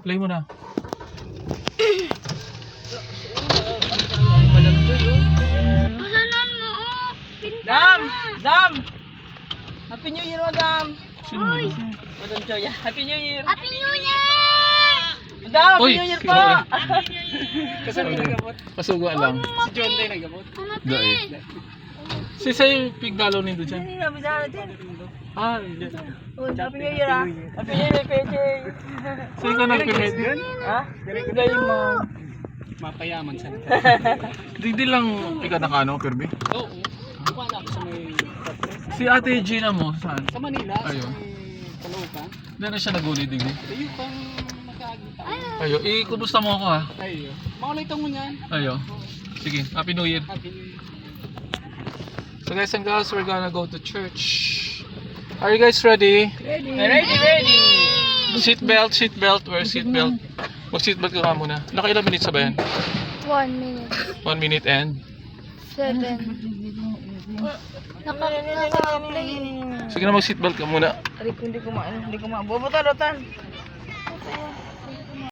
Play mo na. Pasanan mo, oh. Dam! Dam! Happy New Year, Madam! Sino mo? Madam Joya, Happy New Year! Happy New Year! Madam, Happy Uy, New Year sino po! ba? Kasi may nagamot. Pasuga lang. Si John tayo nagamot. Ano, Dahil. te? Si sa'yo pigdalo nindo dyan. Hindi na, bidara din. Ah, hindi. Oh, Happy New Year, ah! Happy New Year, PJ! Sa'yo ka nagpipwede? Ha? Galing mo. Mapayaman sana. Hindi lang ikaw nakano, Kirby? Oo. Mukha na ako sa may Si Ate Gina mo, saan? sa Manila, sa Ayun. may Caloocan. Hindi na siya naguli digdi. Ayun pang makaagita. Ayo, kumusta mo ako ha? Ayun. Makulay mo niyan. Ayo. Sige, Happy New Year. Happy New Year. So guys and girls, we're gonna go to church. Are you guys ready? Ready, ready! Seatbelt, seatbelt, where's seatbelt? Mag-seatbelt ka nga muna. Nakailang minutes ba yan? 1 minute. 1 minute and? 7. Naka-play. Sige na mag-seatbelt ka muna. Hindi ko mabubutan, Rotan.